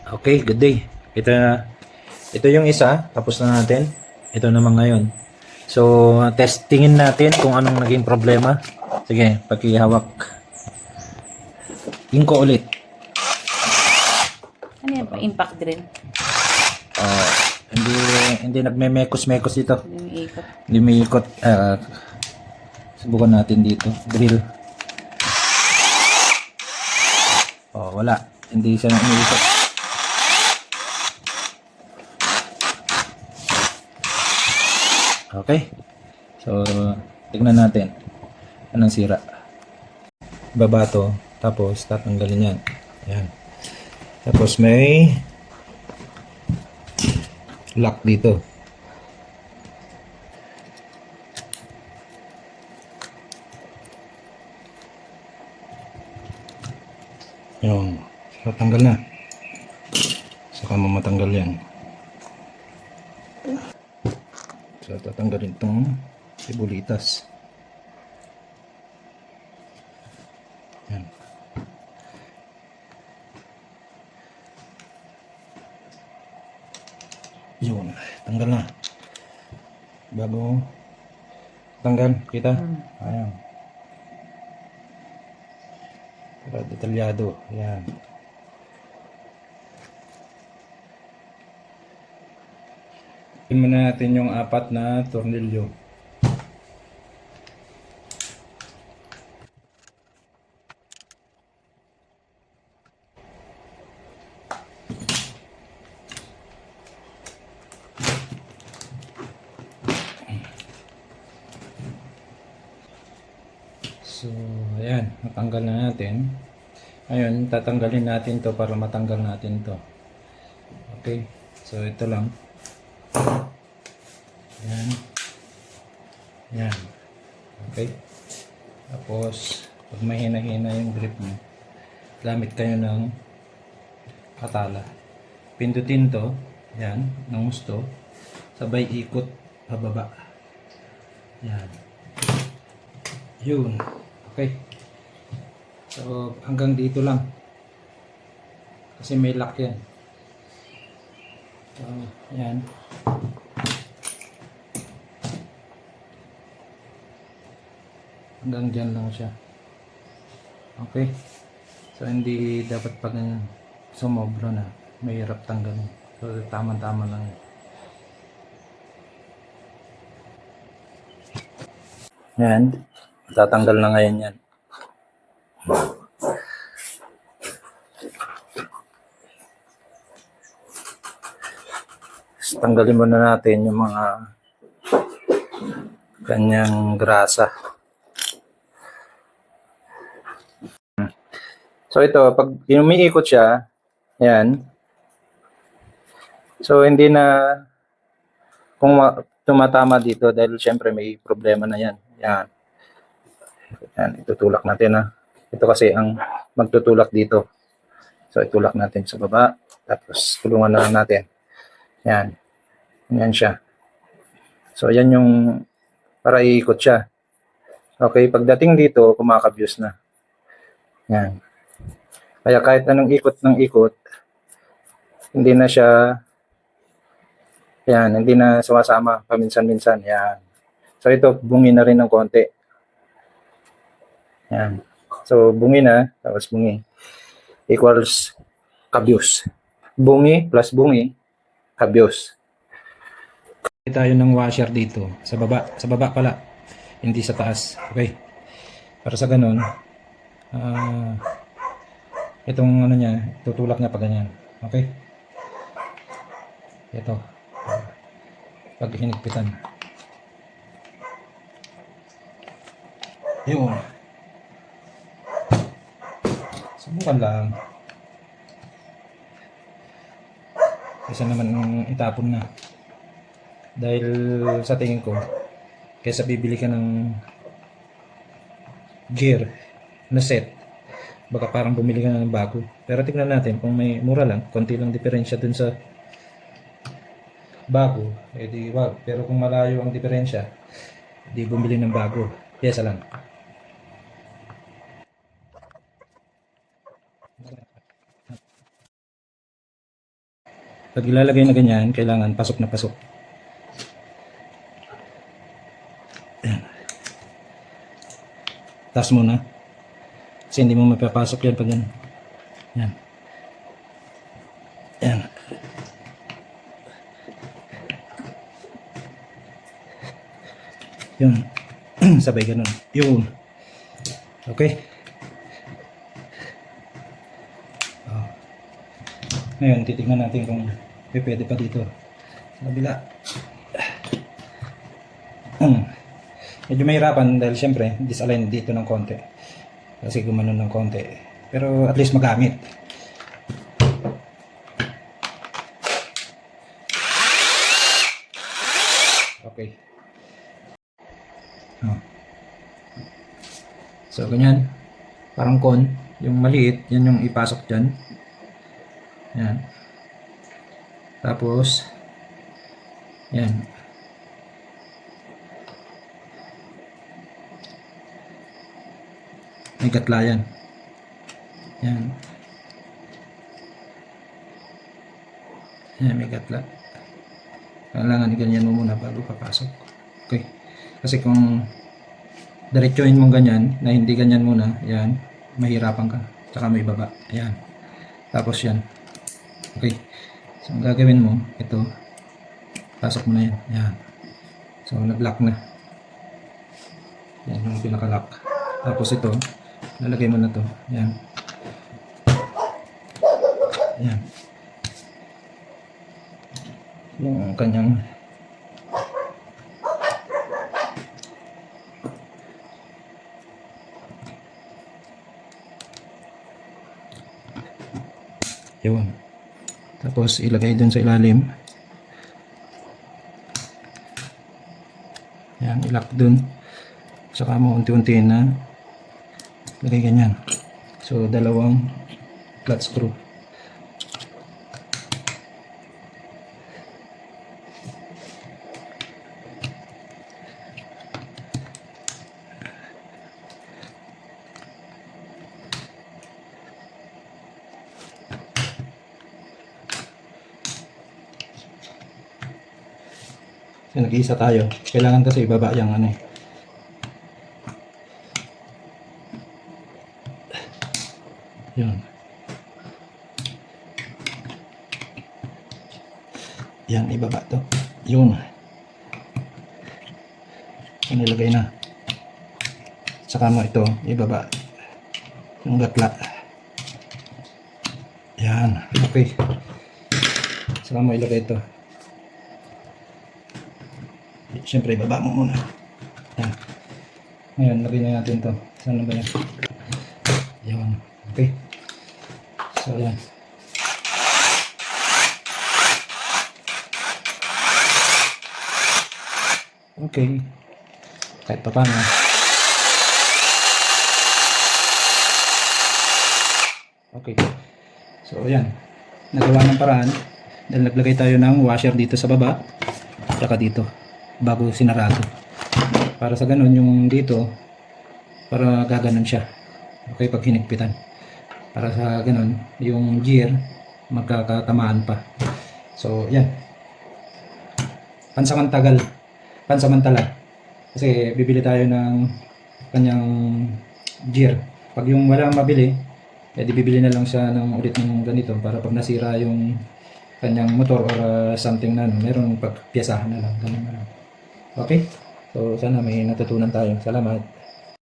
Okay, good day. Ito yung isa, tapos na natin. Ito naman ngayon. So, testingin natin kung anong naging problema. Sige, pakihawak. Inko ulit. Ano yan pa? Impact drill. Uh, hindi hindi nagme-mekos-mekos dito. Yung ikot. Hindi may ikot. Subukan natin dito. Drill. Oh, wala. Hindi siya umiikot. Okay. So, tignan natin. Anong sira. Baba to. Tapos, tatanggalin yan. Ayan. Tapos, may lock dito. Yung, tatanggal na. Saka mamatanggal yan. So, tatanggalin itong sibulitas. Yan. Yun. Tanggal na. Bago tanggal. Kita? Ayan. Para detalyado. Ayan. Tingnan muna natin yung 4 na tornilyo. So, ayan, natanggal na natin. Ayun, tatanggalin natin to para matanggal natin to. Okay, so ito lang. Ayan. Ayan. Okay. Tapos, pag mahina-hina yung grip mo, gamit kayo ng katala. Pindutin to, ayan, ng gusto. Sabay ikot pababa. Ayan. Yun. Okay. So, hanggang dito lang. Kasi may lock yan. So, ayan. Hanggang dyan lang siya. Okay. So, hindi dapat pag sumobra na. Mahirap tanggalin. So, tama-tama lang. Yan. Tatanggal na ngayon yan. So, tanggalin muna natin yung mga kanyang grasa. So ito, pag umiikot siya, yan. So hindi na kung tumatama dito dahil syempre may problema na yan. Yan. Yan, itutulak natin ha. Ito kasi ang magtutulak dito. So itulak natin sa baba, tapos tulungan na lang natin. Yan. Yan siya. So yan yung para iikot siya. Okay, pagdating dito, kumakabyos na. Yan. Kaya kahit anong ikot ng ikot, hindi na siya, yan, hindi na sumasama paminsan-minsan. Yan. So ito, bungi na rin ng konti. Yan. So bungi na, tapos bungi equals kabyos. Bungi plus bungi, kabyos. Tayo ng washer dito, sa baba pala, hindi sa taas. Okay. Para sa ganun, itong ano niya, tutulak niya pa ganyan. Okay? Ito. Pag hinigpitan. Yun. Subukan lang. Kaysa naman itapon na. Dahil sa tingin ko, kaysa bibili ka ng gear na set, baka parang bumili ka ng bago. Pero tingnan natin kung may mura lang, konti lang diferensya dun sa bago, edi wag. Pero kung malayo ang diferensya, di bumili ng bago. Pyesa lang. Pag ilalagay na ganyan, kailangan pasok na pasok. Ayan. Taas muna. Kasi hindi mo mapapasok yan pag yan. Yan. Yan. Yun. Sabay ganun. Yun. Okay. Oh. Ngayon, titignan natin kung pwede pa dito. Sa kabila. Medyo mahirapan dahil syempre, disalign dito ng konti. Kasi gumanon ng konti. Pero at least magamit. Okay. Oh. So, ganyan. Parang con. Yung maliit, yan yung ipasok dyan. Yan. Tapos, yan. May gatla yan. Yan. Yan, may gatla. Kailangan ganyan mo muna bago papasok. Okay. Kasi kung diretsuhin mong ganyan, na hindi ganyan muna, yan, mahirapan ka. Tsaka may baba. Ayan. Tapos yan. Okay. So, ang gagawin mo, ito, pasok mo na yan. Ayan. So, nag-lock na. Yan yung pinaka-lock. Tapos ito, lalagay mo na to. Ayan. Ayan. Yung kanyang yun. Tapos ilagay dun sa ilalim. Yan, ilak dun. Saka mo unti-unti na lagay ganyan. So, dalawang flat screw. So, nag-iisa tayo. Kailangan kasi ibaba yung ano eh. Yun. Yan, ibaba to. Yun. So, nilagay na. Saka mo ito, ibaba. Yung gatla. Yan. Okay. Saka mo ilagay ito. Siyempre, ibaba mo muna. Yan. Ngayon, lagay na natin to. Saan na ba yan? Yan. Okay. So, yan. Okay. Kahit pa paano. Okay. So, yan. Nagawa ng paraan. Dahil naglagay tayo ng washer dito sa baba. Saka dito. Bago sinarado. Para sa ganun, yung dito, para gaganon siya. Okay, pag hinigpitan. Para sa ganun, yung gear, magkakatamaan pa. So, yan. Pansamantala. Kasi bibili tayo ng kanyang gear. Pag yung walang mabili, edi bibili na lang siya ng ulit ng ganito para pag nasira yung kanyang motor or something na, meron pagpiyasahan na lang. Ganun na lang. Okay? So, sana may natutunan tayo. Salamat.